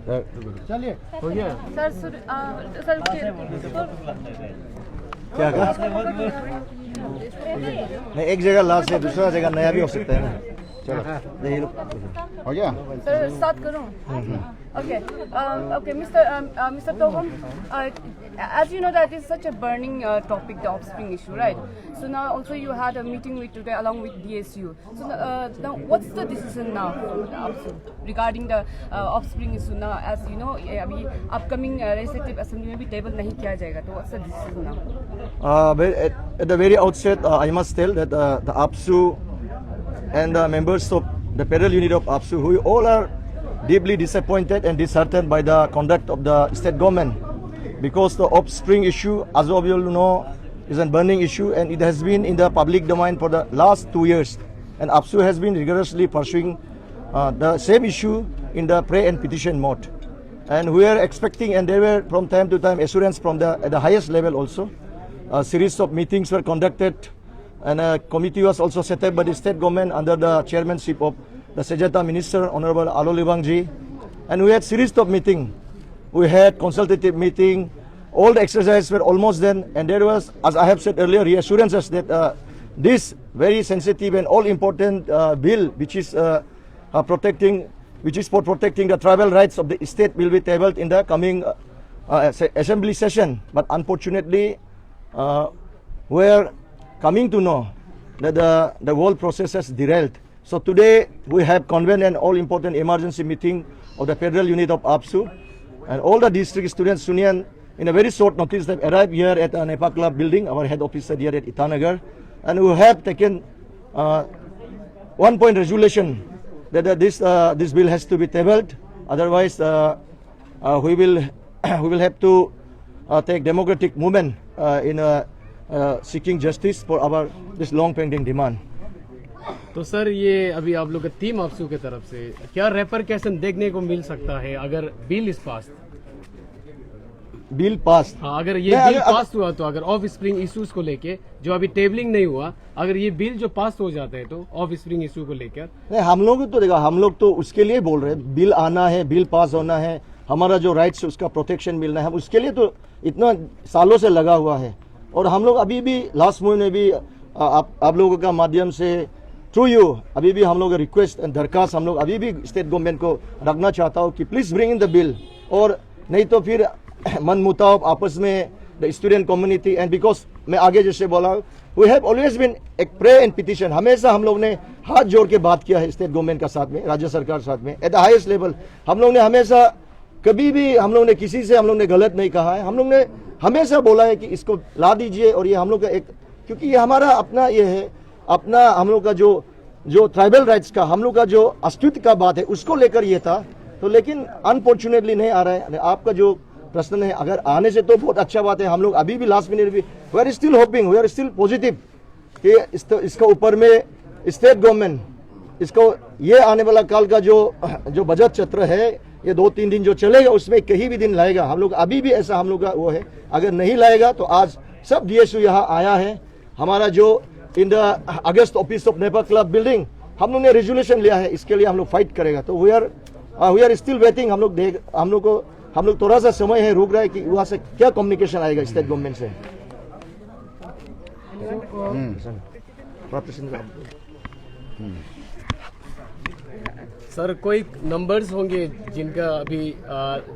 चलिए हो गया सर क्या कहा? नहीं, एक जगह लास्ट है, दूसरा जगह नया भी हो सकता है ना। चलो ये लो। हो गया सर स्टार्ट करूं? Okay, Mr. Togam, as you know that it's such a burning topic, the offspring issue, right? So now also you had a meeting with today along with DSU. So now what's the decision now regarding the offspring issue now? As you know, अभी upcoming legislative assembly में भी table नहीं किया जाएगा, तो what's the decision now? At the very outset, I must tell that the APSU and the members of the federal unit of APSU, who all are deeply disappointed and disheartened by the conduct of the state government, because the offspring issue, as you all know, is a burning issue and it has been in the public domain for the last 2 years, and APSU has been rigorously pursuing the same issue in the pray and petition mode, and we are expecting, and there were from time to time assurance from at the highest level also. A series of meetings were conducted and a committee was also set up by the state government under the chairmanship of the Sejata Minister, Honorable Alo Libangji, and we had series of meeting. We had consultative meeting. All the exercises were almost done, and there was, as I have said earlier, reassurances that this very sensitive and all important bill, which is for protecting the tribal rights of the state, will be tabled in the coming assembly session. But unfortunately, we are coming to know that the whole process has derailed. So today we have convened an all-important emergency meeting of the federal unit of APSU, and all the district students union in a very short notice have arrived here at the NEPA Club building, our head office here at Itanagar, and we have taken one-point resolution that this bill has to be tabled. Otherwise, we will have to take democratic movement in seeking justice for our this long-pending demand. तो sir ये अभी आप लोग team APSU की तरफ से क्या repercussion देखने को मिल सकता है अगर बिल इस पास? Bill pass? हाँ, अगर ये बिल पास हुआ तो अगर ऑफ स्प्रिंग इश्यूज को लेके जो अभी टेबलिंग नहीं हुआ, अगर ये बिल जो पास हो जाता है तो ऑफ स्प्रिंग इशू को लेकर नहीं, हम लोग तो देखा, हम लोग तो उसके लिए बोल रहे हैं, बिल आना है, बिल पास होना है, हमारा जो राइट्स उसका प्रोटेक्शन मिलना है, उसके लिए तो इतना सालों से लगा हुआ है। और हम लोग अभी भी लास्ट मोमेंट में भी आप लोगों का माध्यम से थ्रू यू अभी भी हम लोग रिक्वेस्ट एंड दरखास्त हम लोग अभी भी स्टेट गवर्नमेंट को रखना चाहता हूँ कि please bring in the bill, और नहीं तो फिर मन मुताब आपस में the student community, and because मैं आगे जैसे बोला, वी हैव ऑलवेज बीन एक प्रे एंड पिटिशन, हमेशा हम लोग ने हाथ जोड़ के बात किया है स्टेट गवर्नमेंट का साथ में, राज्य सरकार साथ में, एट द हाईएस्ट लेवल। हम लोग ने हमेशा कभी भी हम लोग ने किसी से हम लोग ने गलत नहीं कहा है, हम लोग ने हमेशा बोला है कि इसको ला दीजिए, और ये हम लोग का एक, क्योंकि ये हमारा अपना ये है, अपना हम लोग का जो ट्राइबल राइट्स का हम लोग का जो अस्तित्व का बात है उसको लेकर ये था। तो लेकिन अनफॉर्चुनेटली नहीं आ रहा है। आपका जो प्रश्न है, अगर आने से तो बहुत अच्छा बात है, हम लोग अभी भी लास्ट मिनट भी we are still hoping, we are still positive कि इसका ऊपर में स्टेट गवर्नमेंट इसको ये आने वाला काल का जो बजट सत्र है, ये 2-3 दिन जो चलेगा उसमें कहीं भी दिन लाएगा। हम लोग अभी भी ऐसा हम लोग का वो है, अगर नहीं लाएगा तो आज सब DSU यहाँ आया है, हमारा जो in the August office of Nipah club building हम लोग ने रेजोल्यूशन लिया है, इसके लिए हम लोग फाइट करेगा। तो वी आर स्टिल वेटिंग, हम लोग थोड़ा सा समय है, रुक रहा है कि वहाँ से क्या कम्युनिकेशन आएगा स्टेट गवर्नमेंट से। सर कोई नंबर्स होंगे जिनका अभी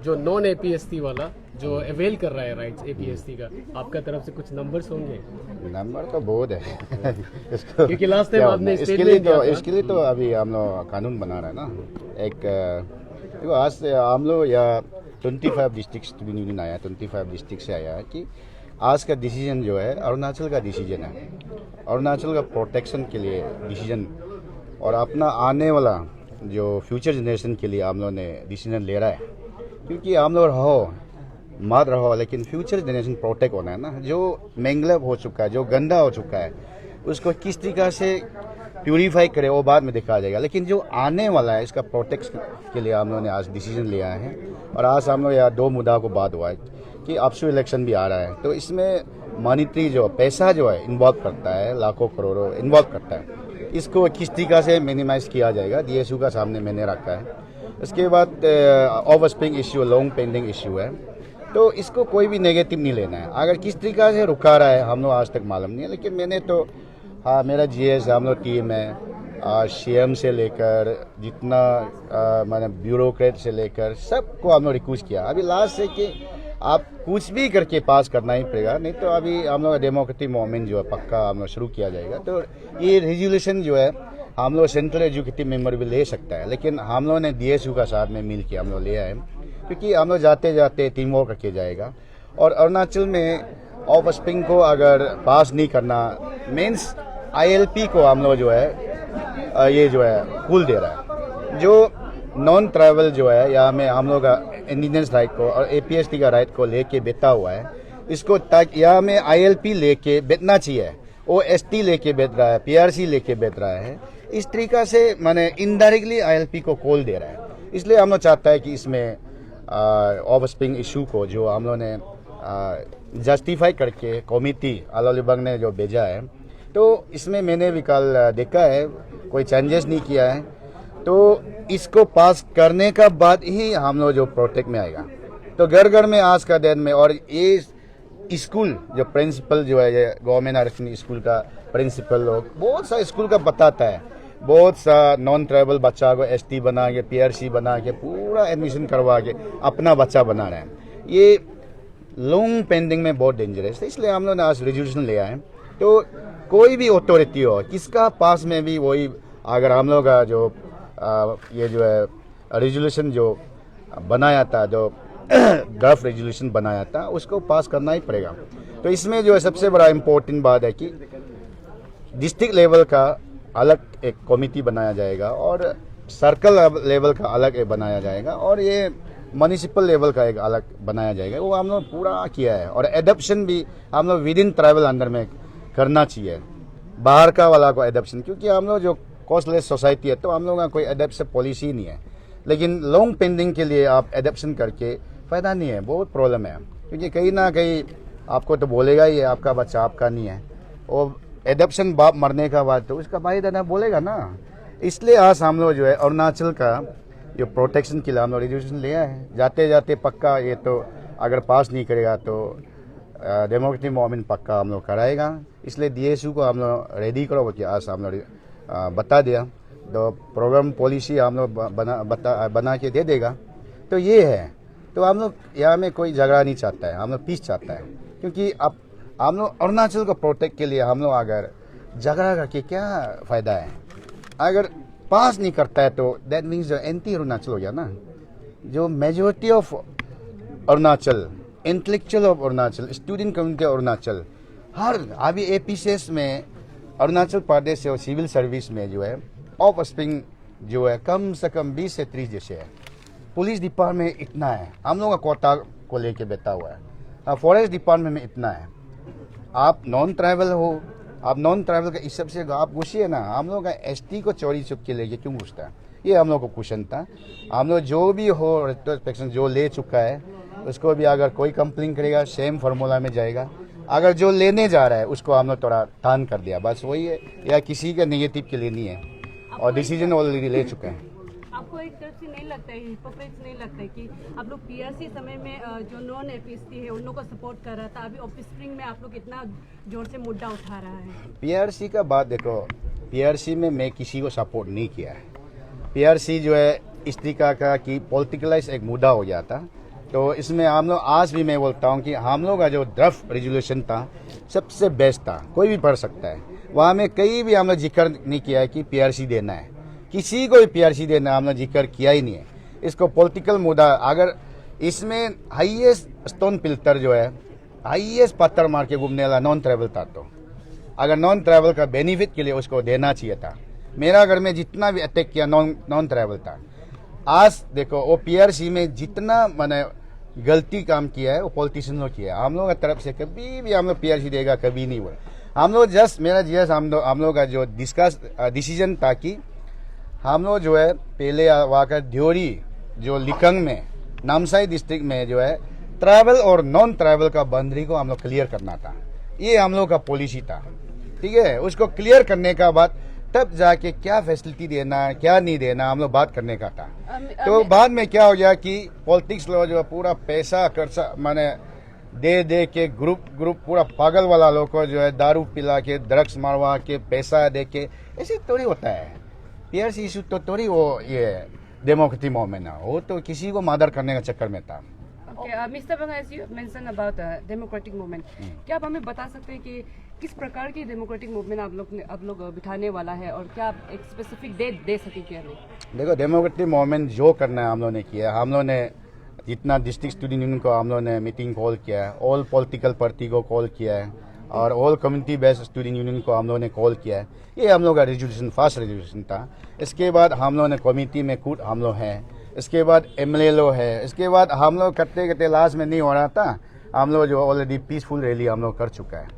जो नॉन APST वाला जो अवेल कर रहा है राइट्स APST का, आपका तरफ से कुछ नंबर्स होंगे? नंबर तो बहुत है क्योंकि लास्ट टाइम आपने इसके लिए तो अभी हम लोग कानून बना रहे हैं ना। एक देखो, आज से हम लोग या 25 डिस्ट्रिक्ट यूनियन आया, 25 डिस्ट्रिक्ट से आया है कि आज का डिसीजन जो है अरुणाचल का डिसीजन है, अरुणाचल का प्रोटेक्शन के लिए डिसीजन, और अपना आने वाला जो फ्यूचर जनरेशन के लिए हम लोग ने डिसीजन ले रहा है। क्योंकि हम लोग रहो मत रहो, लेकिन फ्यूचर जनरेशन प्रोटेक्ट होना है ना। जो मैंगलव हो चुका है, जो गंदा हो चुका है, उसको किस तरीका से प्यूरीफाई करे वो बाद में देखा जाएगा, लेकिन जो आने वाला है इसका प्रोटेक्शन के लिए हम लोगों ने आज डिसीजन लिया है। और आज हम लोग यहाँ 2 मुद्दा को बात हुआ है कि APSU इलेक्शन भी आ रहा है, तो इसमें मॉनिटरी जो पैसा जो है इन्वॉल्व करता है, लाखों करोड़ों इन्वॉल्व करता है, इसको किस तरीका से मिनिमाइज किया जाएगा DSU का सामने मैंने रखा है। उसके बाद over spring issue long pending issue है, तो इसको कोई भी नेगेटिव नहीं लेना है। अगर किस तरीका से रुका रहा है हम लोग आज तक मालूम नहीं है, लेकिन मैंने तो हाँ मेरा जीएस हम लोग टीम है, सीएम से लेकर जितना मैंने ब्यूरोक्रेट से लेकर सबको हम लोग रिक्वेस्ट किया। अभी लास्ट है कि आप कुछ भी करके पास करना ही पड़ेगा, नहीं तो अभी हम लोग डेमोक्रेटिक मूवमेंट जो है पक्का हम लोग शुरू किया जाएगा। तो ये रेजोल्यूशन जो है हम लोग सेंट्रल एजुकेटिव मेंबर भी ले सकता है, लेकिन हम लोग ने डीएसयू का साथ में मिल के हम लोग लिया है, क्योंकि हम लोग जाते जाते टीम वर्क करके जाएगा। और अरुणाचल में ऑफ स्प्रिंग को अगर पास नहीं करना मीन्स आईएलपी को हम लोग जो है ये जो है कूल दे रहा है। जो नॉन ट्राइबल जो है यहाँ में हम लोग का इंडिजिनस राइट को और एपीएसटी का राइट को लेके बैठा हुआ है, इसको तक यहाँ में आईएलपी लेके बैठना चाहिए। वो एसटी लेके बैठ रहा है, पीआरसी लेके बैठ रहा है, इस तरीका से माने इनडायरेक्टली आईएलपी को कॉल दे रहा है। इसलिए हम लोग चाहता है कि इसमें ऑफ स्प्रिंग इशू को जो हम लोग ने जस्टिफाई करके कमेटी अलाउलिबंग ने जो भेजा है, तो इसमें मैंने भी कल देखा है कोई चेंजेस नहीं किया है, तो इसको पास करने का बाद ही हम लोग जो प्रोटेक्ट में आएगा। तो घर घर में आज का दिन में, और ये स्कूल जो प्रिंसिपल जो है ये गवर्नमेंट आरक्षण स्कूल का प्रिंसिपल लोग बहुत सा स्कूल का बताता है, बहुत सा नॉन ट्राइबल बच्चा को एसटी बना के पीआरसी बना के पूरा एडमिशन करवा के अपना बच्चा बना रहे हैं। ये लॉन्ग पेंडिंग में बहुत डेंजरस है, इसलिए हम लोग ने आज रेजोल्यूशन लिया है। तो कोई भी अथॉरिटी हो किसका पास में भी वही, अगर हम लोग का जो ये जो है रेजोल्यूशन जो बनाया था, जो ड्राफ्ट रेजोल्यूशन बनाया था, उसको पास करना ही पड़ेगा। तो इसमें जो है सबसे बड़ा इम्पोर्टेंट बात है कि डिस्ट्रिक्ट लेवल का अलग एक कमेटी बनाया जाएगा और सर्कल लेवल का अलग एक बनाया जाएगा और ये म्युनिसिपल लेवल का एक अलग बनाया जाएगा। वो हम लोग पूरा किया है। और एडॉप्शन भी हम लोग विद इन ट्राइबल अंडर में करना चाहिए, बाहर का वाला को एडॉप्शन, क्योंकि हम लोग जो कॉस्टलेस सोसाइटी है तो हम लोग का कोई एडॉप्शन पॉलिसी नहीं है। लेकिन लॉन्ग पेंडिंग के लिए आप एडॉप्शन करके फ़ायदा नहीं है, बहुत प्रॉब्लम है, क्योंकि कहीं ना कहीं आपको तो बोलेगा ही आपका बच्चा आपका नहीं है, और एडॉप्शन बाप मरने का बाद तो उसका भाई दादा बोलेगा ना। इसलिए आज हम लोग जो है अरुणाचल का जो प्रोटेक्शन के लिए हम लोग रेजोल्यूशन लिया है। जाते जाते पक्का ये तो अगर पास नहीं करेगा तो डेमोक्रेटिक मूवमेंट पक्का हम लोग कराएगा। इसलिए डीएसयू को हम लोग रेडी करो कि आज हम लोग बता दिया, तो प्रोग्राम पॉलिसी हम लोग बना के दे देगा। तो ये है, तो हम लोग यहाँ में कोई झगड़ा नहीं चाहता है, हम लोग पीस चाहता है, क्योंकि अब हम लोग अरुणाचल को प्रोटेक्ट के लिए हम लोग अगर झगड़ा करके क्या फ़ायदा है। अगर पास नहीं करता है तो दैट मीन्स जो एंटी अरुणाचल हो गया ना। जो majority of Arunachal, intellectual of Arunachal, student community Arunachal, हर अभी एपीसीएस में अरुणाचल प्रदेश और सिविल सर्विस में जो है ऑफ स्प्रिंग जो है कम से कम 20 से 30 जैसे है। पुलिस डिपार्टमेंट इतना है, हम लोग का कोटा को लेके बैठा हुआ है। फॉरेस्ट डिपार्टमेंट में इतना है। आप नॉन ट्राइबल हो, आप नॉन ट्राइबल का इस सबसे आप घुसिए ना। हम लोग का एसटी को चोरी चुप के लेके क्यों घुसता है, ये हम लोग को क्वेश्चन था। हम लोग जो भी हो रेट्रोस्पेक्शन जो ले चुका है उसको भी अगर कोई कंप्लेन करेगा सेम फार्मूला में जाएगा। अगर जो लेने जा रहा है उसको हम लोग थोड़ा टान कर दिया, बस वही है, या किसी का नेगेटिव के लिए नहीं है, और डिसीजन ऑलरेडी ले चुके हैं। आपको एक तरफ से नहीं लगता है, हिपोक्रेट्स नहीं लगता है कि आप लोग पीआरसी समय में जो नॉन एपीएसटी है उन लोगों को सपोर्ट कर रहा था, अभी ऑफ स्प्रिंग में आप लोग इतना जोर से मुद्दा उठा रहा है। पीआरसी का बात देखो, पीआरसी में मैं किसी को सपोर्ट नहीं किया है। पीआरसी जो है इस तरीका का कि पॉलिटिकलाइज एक मुद्दा हो गया था। तो इसमें हम लोग आज भी मैं बोलता हूँ कि हम लोग का जो ड्राफ्ट रेजोल्यूशन था सबसे बेस्ट था, कोई भी पढ़ सकता है। वहाँ में कहीं भी हम लोग जिक्र नहीं किया है कि पीआरसी देना है, किसी को भी पीआरसी देना हमने जिक्र किया ही नहीं है। इसको पॉलिटिकल मुद्दा, अगर इसमें हाईएस्ट स्टोन पिल्टर जो है हाईएस्ट पत्थर मार के घूमने वाला नॉन ट्राइबल था, तो अगर नॉन ट्राइबल का बेनिफिट के लिए उसको देना चाहिए था। मेरा घर में जितना भी अटैक किया नॉन ट्राइबल था। आज देखो वो पीआरसी में जितना मैंने गलती काम किया है वो पॉलिटिशियन ने किया है। हम लोग की तरफ से कभी भी हम लोग पीआरसी देगा कभी नहीं हुआ। हम लोग जस्ट मेरा जीएस हम लोग का जो डिसीजन था कि हम लोग जो है पहले वहाँ का ध्योरी जो लिकंग में नामसाई डिस्ट्रिक्ट में जो है ट्राइबल और नॉन ट्राइबल का बाउंड्री को हम लोग क्लियर करना था। ये हम लोग का पॉलिसी था, ठीक है। उसको क्लियर करने का बाद तब जाके क्या फैसिलिटी देना क्या नहीं देना हम लोग बात करने का था। तो अभी- बाद में क्या हो गया कि पॉलिटिक्स लोग जो पूरा पैसा खर्चा माने दे के ग्रुप पूरा पागल वाला लोग को जो है दारू पिला के ड्रग्स मारवा के पैसा दे के ऐसे थोड़ी होता है। पीआरसी इशू तो थोड़ी वो ये डेमोक्रेटिक मूवमेंट है, वो तो किसी को मर्डर करने का चक्कर में था। Okay, Mr. Banga, as you mentioned about democratic movement, क्या आप हमें बता सकते हैं कि किस प्रकार की डेमोक्रेटिक मूवमेंट आप लोग बिठाने वाला है और क्या आप एक स्पेसिफिक डेट दे सके क्या नहीं? देखो डेमोक्रेटिक मूवमेंट जो करना है हम लोगों ने किया। हम लोगों ने जितना डिस्ट्रिक्ट स्टूडेंट यूनियन को हम लोगों ने मीटिंग कॉल किया है, ऑल पॉलिटिकल पार्टी को कॉल किया है और all community based student union को हम लोगों ने कॉल किया है। ये हम लोग का रेजोल्यूशन फर्स्ट रेजोल्यूशन था। इसके बाद हम लोगों ने कमेटी में खुद हम लोग हैं, इसके बाद एमएलए लो है, इसके बाद हम लोग करते करते लास्ट में नहीं हो रहा था, हम लोग जो ऑलरेडी पीसफुल रैली हम लोग कर चुका है।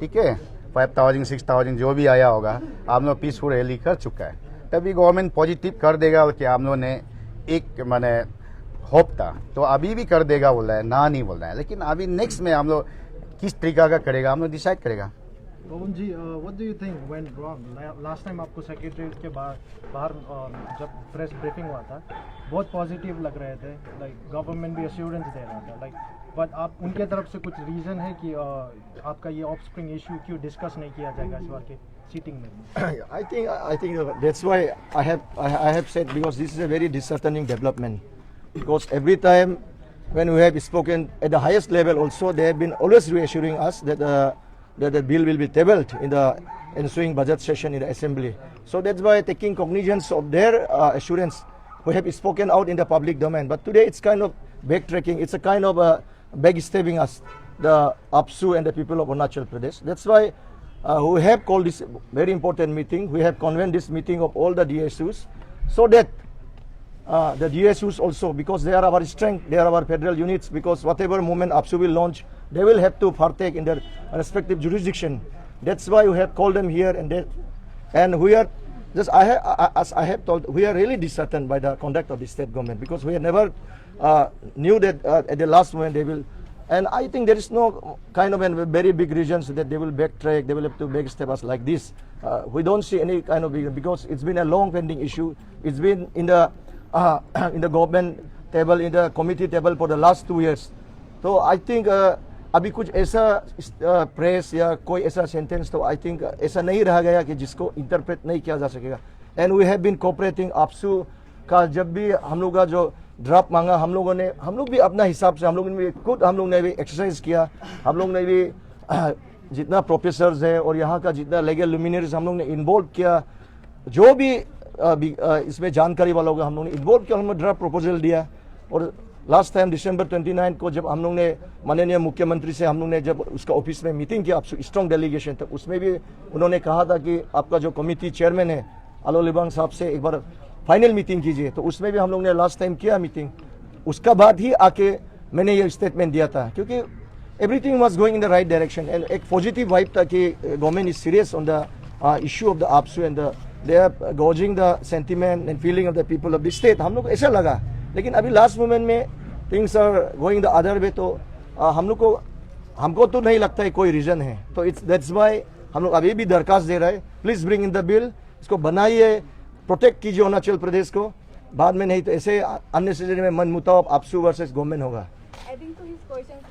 ठीक है, 5000 6000 जो भी आया होगा हम लोग पीसफुल रैली कर चुका है। तभी गवर्नमेंट पॉजिटिव कर देगा कि हम लोग ने एक माने होप था, तो अभी भी कर देगा बोल रहा है, ना नहीं बोल रहा है। लेकिन अभी नेक्स्ट में हम लोग किस तरीका का करेगा हम लोग डिसाइड करेगा। Govind ji, what do you think went wrong? Last time आपको सेक्रेटरीट के बाहर जब प्रेस ब्रीफिंग हुआ था बहुत पॉजिटिव लग रहे थे, लाइक गवर्नमेंट भी एश्योरेंस दे रहा था, लाइक बट आप उनके तरफ से कुछ रीज़न है कि आपका ये ऑफस्प्रिंग इशू क्यों डिस्कस नहीं किया जाएगा इस बार के सीटिंग में? I think that's why I have said, because this is a very disheartening development. Because every time when we have spoken at the highest level, also they have been always reassuring us that the bill will be tabled in the ensuing budget session in the assembly. So that's why, taking cognizance of their assurance, we have spoken out in the public domain. But today it's kind of backtracking. It's a kind of backstabbing us, the APSU and the people of Arunachal Pradesh. That's why we have called this very important meeting. We have convened this meeting of all the DSUs so that the DSUs also, because they are our strength, they are our federal units, because whatever movement APSU will launch, they will have to partake in their respective jurisdiction. That's why we have called them here, and we are just, as I have told, we are really disheartened by the conduct of the state government, because we have never knew that at the last moment they will. And I think there is no kind of a very big reasons that they will backtrack, they will have to backstab us like this. We don't see any kind of big, because it's been a long pending issue. It's been in the government table, in the committee table for the last 2 years. So I think अभी कुछ ऐसा press या कोई ऐसा sentence तो I think ऐसा नहीं रह गया कि जिसको इंटरप्रेट नहीं किया जा सकेगा. And we have been cooperating. AAPSU का जब भी हम लोग का जो ड्राफ्ट मांगा, हम लोग भी अपना हिसाब से हम लोग ने भी एक्सरसाइज किया. हम लोग ने भी जितना प्रोफेसर्स है और यहाँ का जितना लीगल लुमिनरीज हम लोग ने इन्वॉल्व किया, जो भी इसमें जानकारी वाला होगा हम लोग ने इन्वॉल्व किया. हमने ड्राफ्ट प्रपोजल दिया. और लास्ट टाइम December 29 को जब हम लोग ने माननीय मुख्यमंत्री से हम लोग ने जब उसका ऑफिस में मीटिंग किया, स्ट्रॉन्ग डेलीगेशन तक, उसमें भी उन्होंने कहा था कि आपका जो कमेटी चेयरमैन है आलो लिबांग साहब से एक बार फाइनल मीटिंग कीजिए. तो उसमें भी हम लोग ने लास्ट टाइम किया मीटिंग. उसका बाद ही आके मैंने ये स्टेटमेंट दिया था, क्योंकि everything was going in the right direction and एक पॉजिटिव वाइब था कि government is serious on the issue of the AAPSU and they are gauging the sentiment and feeling of the people of the state. हम लोग ऐसा लगा. लेकिन अभी last moment में things are going the other way. तो हमको तो नहीं लगता है कोई रीजन है. तो इट्स दैट्स व्हाई हम लोग अभी भी दरखास्त दे रहे हैं, please bring in the bill. इसको बनाइए, प्रोटेक्ट कीजिए अरुणाचल प्रदेश को. बाद में नहीं तो ऐसे अननेसेसरी में मन मुताब आपसू वर्सेस गवर्नमेंट होगा. एडिंग टू हिज क्वेश्चन,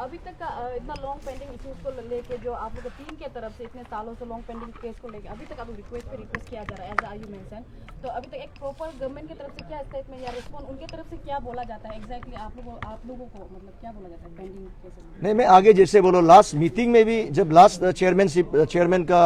अभी तक का इतना लॉन्ग पेंडिंग इश्यूज को लेके जो आप लोग टीम के तरफ से इतने सालों से लॉन्ग पेंडिंग केस को लेके अभी तक आप रिक्वेस्ट किया जा रहा है एज आई यू मेंशन, तो अभी तक एक प्रॉपर गवर्नमेंट की तरफ से क्या स्टेटमेंट या रिस्पॉन्स उनके तरफ से क्या बोला जाता है एग्जैक्टली आप लोगों को मतलब क्या बोला जाता है पेंडिंग केसेस? नहीं, मैं आगे जैसे बोलो, लास्ट मीटिंग में भी जब लास्ट चेयरमैन का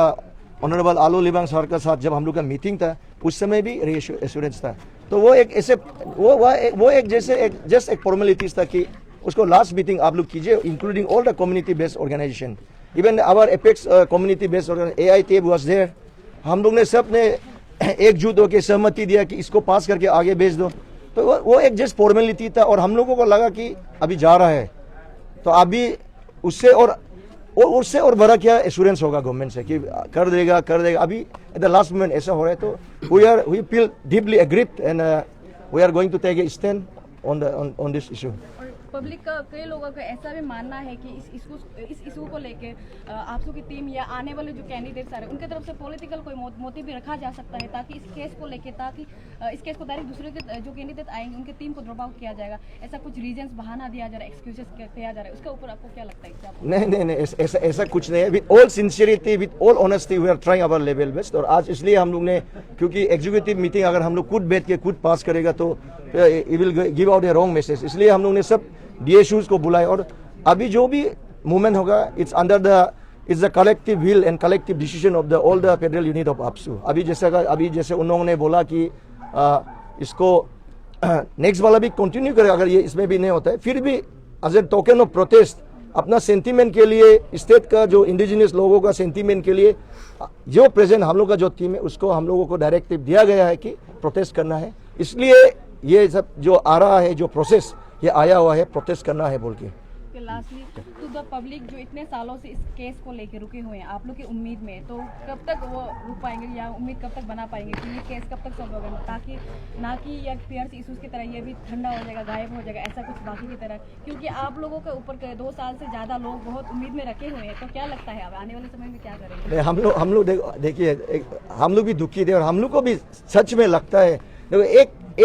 ऑनरेबल आलो लिबांग सर का साथ जब हम लोग का मीटिंग था, उस समय भी एश्योरेंस था. तो वो एक ऐसे वो एक जैसे जस्ट एक फॉर्मेलिटीज था कि उसको लास्ट मीटिंग आप लोग कीजिए, including all the community based organisation, even our apex community based organisation AITF was there. हम लोग ने सब ने एकजुट होकर सहमति दिया कि इसको पास करके आगे भेज दो. तो वो एक जस्ट फॉर्मेलिटी था और हम लोगों को लगा कि अभी जा रहा है. तो अभी उससे और बड़ा क्या एश्योरेंस होगा गवर्नमेंट से कि कर देगा. अभी एट द लास्ट मोमेंट ऐसा हो रहा है. तो we feel deeply agreed and we are going to take a stand on this issue. Public का कई लोगों का ऐसा भी मानना है कि इस इशू को लेके आप लोग की टीम या आने वाले जो कैंडिडेट्स आ रहे हैं उनके तरफ से पॉलिटिकल कोई मोटिव भी रखा जा सकता है, ताकि इस केस को लेके, ताकि इस केस को डायरेक्ट दूसरे के जो कैंडिडेट आएंगे उनके टीम को ड्रॉप आउट किया जाएगा, ऐसा कुछ रीजंस बहाना दिया जा रहा है, एक्सक्यूजेस किया जा रहा है, उसके ऊपर आपको क्या लगता है? क्या नहीं, ऐसा कुछ नहीं है। With all sincerity, with all honesty, we are trying our level best. और आज इसलिए हम लोग ने, क्योंकि एग्जीक्यूटिव मीटिंग अगर हम लोग खुद बैठ के खुद पास करेगा तो it will give out A wrong message, इसलिए हम लोग ने सब DSUs को बुलाए। और अभी जो भी मूवमेंट होगा, it's under the collective will and collective decision of the all the federal unit of APSU। अभी जैसे उन्होंने बोला कि इसको नेक्स्ट वाला भी कंटिन्यू करेगा, अगर ये इसमें भी नहीं होता है, फिर भी as a token of protest अपना सेंटीमेंट के लिए, स्टेट का जो इंडिजिनियस लोगों का सेंटीमेंट के लिए, जो प्रेजेंट हम लोग का जो टीम है उसको हम लोगों को डायरेक्टिव दिया गया है कि प्रोटेस्ट करना है। इसलिए ये सब जो आ रहा है, जो प्रोसेस ये आया हुआ है, प्रोटेस्ट करना है बोल के। लास्टली टू द पब्लिक जो इतने सालों से इस केस को लेके रुके हुए हैं, आप लोग की उम्मीद में, तो कब तक वो रुक पाएंगे या उम्मीद कब तक बना पाएंगे कि ये केस कब तक सॉल्व होगा, ताकि ना कि या पीआरसी इशूज की तरह ये भी ठंडा हो जाएगा, गायब हो जाएगा, ऐसा कुछ बाकी की तरह, क्योंकि आप लोगों के ऊपर 2 साल से ज़्यादा लोग बहुत उम्मीद में रखे हुए हैं। तो क्या लगता है अब आने वाले समय में क्या करेंगे? हम लोग देखिए, हम लोग भी दुखी थे और हम लोग को भी सच में लगता है, देखो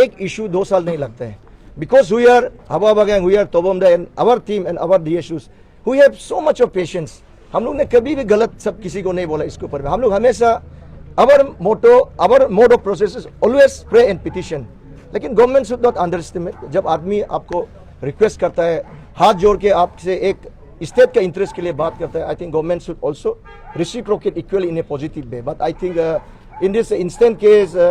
एक इशू 2 साल नहीं लगता है। Because we are Hawa Bagang, we are Tobomda and our team and our DSUs, we have so much of patience. हम लोग ने कभी भी गलत सब किसी को नहीं बोला इसके ऊपर में। हम लोग हमेशा our mode of process is always pray and petition. लेकिन गवर्नमेंट should not underestimate। जब आदमी आपको रिक्वेस्ट करता है, हाथ जोड़ के आपसे एक स्टेट का इंटरेस्ट के लिए बात करता है, I think government should also reciprocate equally in a positive way. But I think in this instant case,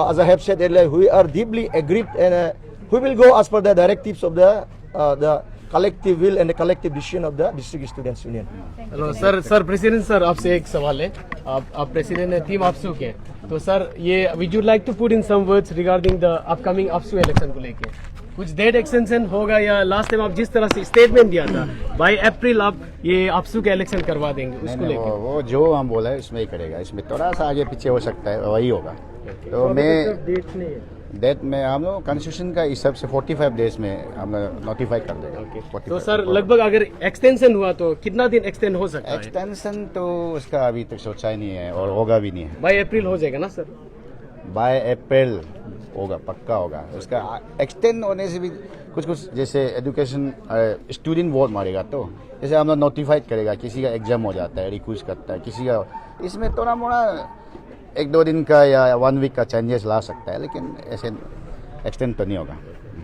as I have said earlier, we are deeply aggrieved and we will go as per the directives of the collective will and the collective decision of the District Students Union. Hello sir president sir, आपसे एक सवाल है। आप president है team APSU के, तो sir ये we would like to put in some words regarding the upcoming APSU election को लेके, कुछ डेट एक्सटेंशन होगा या लास्ट टाइम आप जिस तरह से स्टेटमेंट दिया था बाय अप्रैल आप ये APSU का इलेक्शन करवा देंगे, उसको नहीं, लेके? वो जो हम बोला है उसमें ही करेगा, इसमें थोड़ा सा आगे पीछे हो सकता है, वही होगा। तो मैं डेट में हम लोग कॉन्स्टिट्यूशन का हिसाब से 45 डेज में हम लोग नोटिफाई कर देगा। तो सर लगभग अगर एक्सटेंशन हुआ तो कितना दिन एक्सटेंड हो सकता है? एक्सटेंशन तो उसका अभी तक सोचा ही नहीं है और होगा भी नहीं है। बाय अप्रैल हो जाएगा ना सर? बाय अप्रैल होगा, पक्का होगा। उसका एक्सटेंड होने से भी कुछ जैसे एजुकेशन स्टूडेंट वोट मारेगा, तो जैसे हम लोग नोटिफाइड करेगा, किसी का एग्जाम हो जाता है, रिक्वेस्ट करता है, किसी का, इसमें थोड़ा मोड़ा 1-2 दिन का या 1 वीक का चेंजेस ला सकता है, लेकिन ऐसे एक्सटेंड तो नहीं होगा।